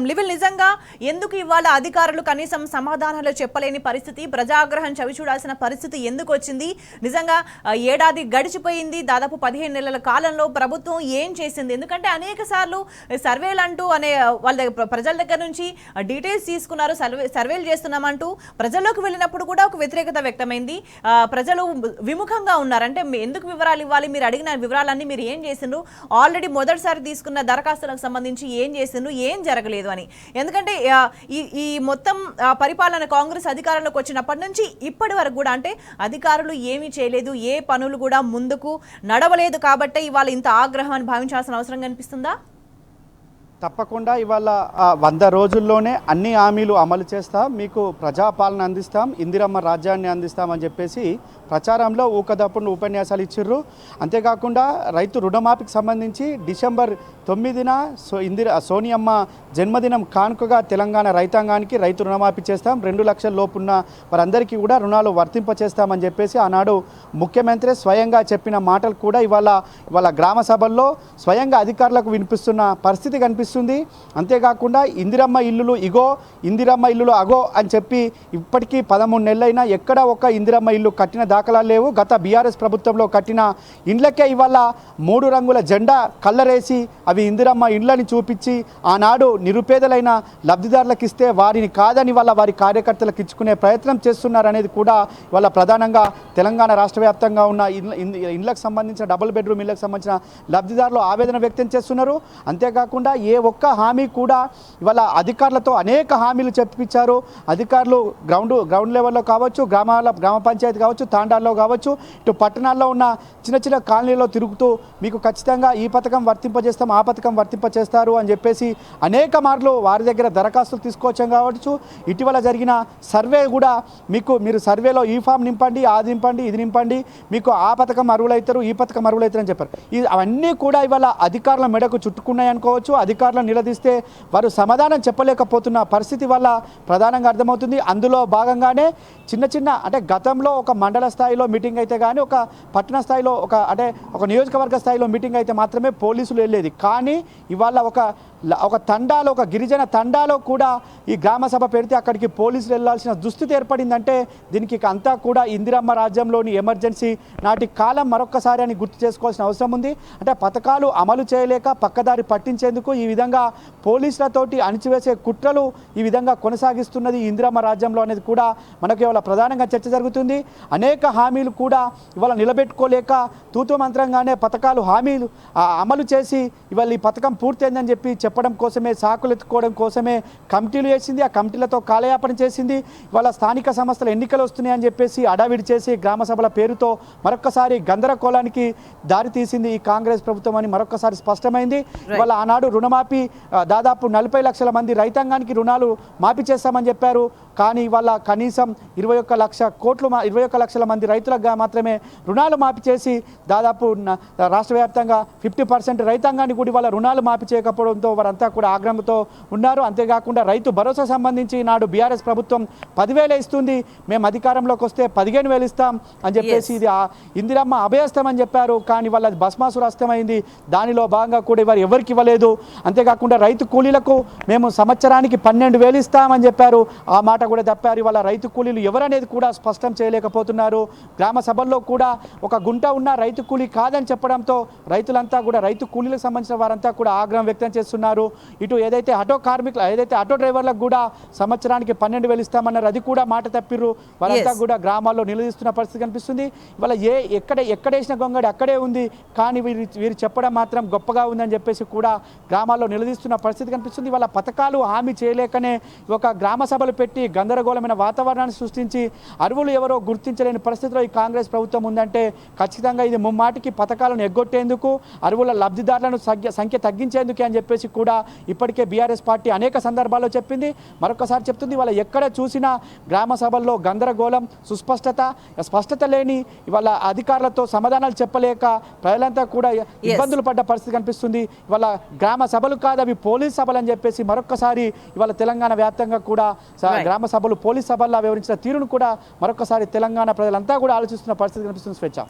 లివిల్ నిజంగా ఎందుకు ఇవాళ అధికారులు కనీసం సమాధానాలు చెప్పలేని పరిస్థితి, ప్రజాగ్రహం చవిచూడాల్సిన పరిస్థితి ఎందుకు వచ్చింది? నిజంగా ఏడాది గడిచిపోయింది, దాదాపు 15 నెలల కాలంలో ప్రభుత్వం ఏం చేసింది? ఎందుకంటే అనేక సార్లు సర్వేలు అంటూ వాళ్ళ ప్రజల దగ్గర నుంచి డీటెయిల్స్ తీసుకున్నారు, సర్వేలు చేస్తున్నామంటూ ప్రజల్లోకి వెళ్ళినప్పుడు కూడా ఒక వ్యతిరేకత వ్యక్తమైంది. ప్రజలు విముఖంగా ఉన్నారు. అంటే ఎందుకు వివరాలు ఇవ్వాలి, మీరు అడిగిన వివరాలన్నీ మీరు ఏం చేసిండ్రు, ఆల్రెడీ మొదటిసారి తీసుకున్న దరఖాస్తులకు సంబంధించి ఏం చేసిండ్రు, ఏం జరగలేదు అని. ఎందుకంటే ఈ మొత్తం పరిపాలన కాంగ్రెస్ అధికారంలోకి వచ్చినప్పటి నుంచి ఇప్పటి వరకు కూడా అంటే అధికారులు ఏమీ చేయలేదు, ఏ పనులు కూడా ముందుకు నడవలేదు. కాబట్టి ఇవాళ ఇంత ఆగ్రహం అని భావించాల్సిన అవసరం కనిపిస్తుందా? తప్పకుండా ఇవాళ 100 రోజుల్లోనే అన్ని హామీలు అమలు చేస్తాం, మీకు ప్రజాపాలన అందిస్తాం, ఇందిరమ్మ రాజ్యాన్ని అందిస్తామని చెప్పేసి ప్రచారంలో ఊకదప్పుడు ఉపన్యాసాలు ఇచ్చిర్రు. అంతేకాకుండా రైతు రుణమాఫీకి సంబంధించి డిసెంబర్ 9న సోనియమ్మ జన్మదినం కానుకగా తెలంగాణ రైతాంగానికి రైతు రుణమాఫీ చేస్తాం, 2 లక్షల లోపున్న వారందరికీ కూడా రుణాలు వర్తింపచేస్తామని చెప్పేసి ఆనాడు ముఖ్యమంత్రి స్వయంగా చెప్పిన మాటలు కూడా ఇవాళ గ్రామ సభల్లో స్వయంగా అధికారులకు వినిపిస్తున్న పరిస్థితి కనిపిస్తుంది. అంతేకాకుండా ఇందిరమ్మ ఇల్లులు ఇగో, ఇందిరమ్మ ఇల్లులు అగో అని చెప్పి ఇప్పటికీ 13 నెలలైనా ఎక్కడ ఒక ఇందిరమ్మ ఇల్లు కట్టిన దాఖలాలు లేవు. గత బీఆర్ఎస్ ప్రభుత్వంలో కట్టిన ఇండ్లకే ఇవాళ 3 రంగుల జెండా కళ్ళరేసి అవి ఇందిరమ్మ ఇండ్లని చూపించి ఆనాడు నిరుపేదలైన లబ్ధిదారులకు ఇస్తే వారిని కాదని వారి కార్యకర్తలకు ఇచ్చుకునే ప్రయత్నం చేస్తున్నారనేది కూడా ఇవాళ ప్రధానంగా తెలంగాణ రాష్ట్ర వ్యాప్తంగా ఉన్న ఇండ్లకు సంబంధించిన డబుల్ బెడ్రూమ్ ఇళ్లకు సంబంధించిన లబ్ధిదారులు ఆవేదన వ్యక్తం చేస్తున్నారు. అంతేకాకుండా ఏ ఒక్క హామీ కూడా ఇవాళ అధికారులతో అనేక హామీలు చెప్పించారు. అధికారులు గ్రౌండ్ లెవెల్లో కావచ్చు, గ్రామ పంచాయతీ కావచ్చు, తాండాల్లో కావచ్చు, ఇటు పట్టణాల్లో ఉన్న చిన్న చిన్న కాలనీలో తిరుగుతూ మీకు ఖచ్చితంగా ఈ పథకం వర్తింపజేస్తాం, ఆ పథకం వర్తింపజేస్తారు అని చెప్పేసి అనేక మార్లు వారి దగ్గర దరఖాస్తులు తీసుకోవచ్చాం కావచ్చు. ఇటీవల జరిగిన సర్వే కూడా మీరు సర్వేలో ఈ ఫామ్ నింపండి, అది నింపండి, ఇది నింపండి, మీకు ఆ పథకం అర్హులవుతారు, ఈ పథకం అర్హులవుతారు అని చెప్పారు. అవన్నీ కూడా ఇవాళ అధికారుల మెడకు చుట్టుకున్నాయి అనుకోవచ్చు. అధికారులను నిలదీస్తే వారు సమాధానం చెప్పలేకపోతున్న పరిస్థితి వల్ల ప్రధానంగా అర్థమవుతుంది. అందులో భాగంగానే చిన్న అంటే గతంలో ఒక మండల స్థాయిలో మీటింగ్ అయితే కానీ, ఒక పట్టణ స్థాయిలో ఒక నియోజకవర్గ స్థాయిలో మీటింగ్ అయితే మాత్రమే పోలీసులు వెళ్ళేది. కానీ ఇవాళ ఒక తండాలో, ఒక గిరిజన తండాలో కూడా ఈ గ్రామ సభ పెడితే అక్కడికి పోలీసులు వెళ్లాల్సిన దుస్థితి ఏర్పడిందంటే దీనికి అంతా కూడా ఇందిరమ్మ రాజ్యంలోని ఎమర్జెన్సీ నాటి కాలం మరొక్కసారి అని గుర్తు చేసుకోవాల్సిన అవసరం ఉంది. అంటే పథకాలు అమలు చేయలేక పక్కదారి పట్టించేందుకు ఈ విధంగా పోలీసులతోటి అణిచివేసే కుట్రలు ఈ విధంగా కొనసాగిస్తున్నది ఇందిరమ్మ రాజ్యంలో అనేది కూడా మనకు ఇవాళ ప్రధానంగా చర్చ జరుగుతుంది. అనేక హామీలు కూడా ఇవాళ నిలబెట్టుకోలేక తూతు మంత్రంగానే పథకాలు హామీలు అమలు చేసి ఇవాళ ఈ పథకం పూర్తయిందని చెప్పి చెప్పడం కోసమే, సాకులు ఎత్తుకోవడం కోసమే కమిటీలు వేసింది. ఆ కమిటీలతో కాలయాపన చేసింది. ఇవాళ స్థానిక సంస్థల ఎన్నికలు వస్తున్నాయని చెప్పేసి అడావిడి చేసి గ్రామ సభల పేరుతో మరొక్కసారి గందరగోళానికి దారి తీసింది ఈ కాంగ్రెస్ ప్రభుత్వం అని మరొక్కసారి స్పష్టమైంది. ఇవాళ ఆనాడు రుణమాఫీ దాదాపు 40 లక్షల మంది రైతాంగానికి రుణాలు మాఫీ చేస్తామని చెప్పారు. కానీ ఇవాళ కనీసం 21 లక్షల మంది రైతులకు మాత్రమే రుణాలు మాఫీ చేసి దాదాపు రాష్ట్ర వ్యాప్తంగా 50% రైతాంగాన్ని కూడా ఇవాళ రుణాలు మాఫీ చేయకపోవడంతో వారంతా కూడా ఆగ్రహంతో ఉన్నారు. అంతేకాకుండా రైతు భరోసా సంబంధించి నాడు బీఆర్ఎస్ ప్రభుత్వం 10,000 ఇస్తుంది, మేము అధికారంలోకి వస్తే 15,000 ఇస్తాం అని చెప్పేసి ఇది ఇందిరమ్మ అభయస్తం అని చెప్పారు. కానీ వాళ్ళ భస్మాసుర అస్తమైంది. దానిలో భాగంగా కూడా ఇవాళ ఎవరికి ఇవ్వలేదు. అంతేకాకుండా రైతు కూలీలకు మేము సంవత్సరానికి 12,000 ఇస్తామని చెప్పారు, ఆ మాట కూడా తప్పారు. ఇవాళ రైతు కూలీలు ఎవరనేది కూడా స్పష్టం చేయలేకపోతున్నారు. గ్రామ సభల్లో కూడా ఒక గుంట ఉన్న రైతు కూలీ కాదని చెప్పడంతో రైతులంతా కూడా, రైతు కూలీలకు సంబంధించిన వారంతా కూడా ఆగ్రహం వ్యక్తం చేస్తున్నారు. ఇటు ఏదైతే ఆటో డ్రైవర్లకు కూడా సంవత్సరానికి 12,000 ఇస్తామన్నారు, అది కూడా మాట తప్పిర్రు. వారంతా కూడా గ్రామాల్లో నిలదీస్తున్న పరిస్థితి కనిపిస్తుంది. ఇవాళ ఎక్కడేసిన గొంగడి అక్కడే ఉంది, కానీ వీరు చెప్పడం మాత్రం గొప్పగా ఉందని చెప్పేసి కూడా గ్రామాల్లో నిలదీస్తున్న పరిస్థితి కనిపిస్తుంది. వాళ్ళ పథకాలు హామీ చేయలేకనే ఒక గ్రామ సభలు పెట్టి గందరగోళమైన వాతావరణాన్ని సృష్టించి అర్హులు ఎవరో గుర్తించలేని పరిస్థితిలో ఈ కాంగ్రెస్ ప్రభుత్వం ఉందంటే ఖచ్చితంగా ఇది ముమ్మాటికి పథకాలను ఎగ్గొట్టేందుకు, అర్హుల లబ్ధిదారులను సంఖ్య తగ్గించేందుకే అని చెప్పేసి కూడా ఇప్పటికే బీఆర్ఎస్ పార్టీ అనేక సందర్భాల్లో చెప్పింది, మరొకసారి చెప్తుంది. వాళ్ళ ఎక్కడ చూసినా గ్రామ సభల్లో గందరగోళం, స్పష్టత లేని ఇవాళ అధికారులతో సమాధానాలు చెప్పలేక ప్రజలంతా కూడా ఇబ్బందులు పడ్డ పరిస్థితి కనిపిస్తుంది. ఇవాళ గ్రామ సభలు కాదు, అవి పోలీస్ సభలు అని చెప్పేసి మరొకసారి ఇవాళ తెలంగాణ వ్యాప్తంగా కూడా గ్రామ సభలు పోలీస్ సభల్లో వివరించిన తీరును కూడా మరొకసారి తెలంగాణ ప్రజలంతా కూడా ఆలోచిస్తున్న పరిస్థితి కనిపిస్తుంది. స్వేచ్ఛ.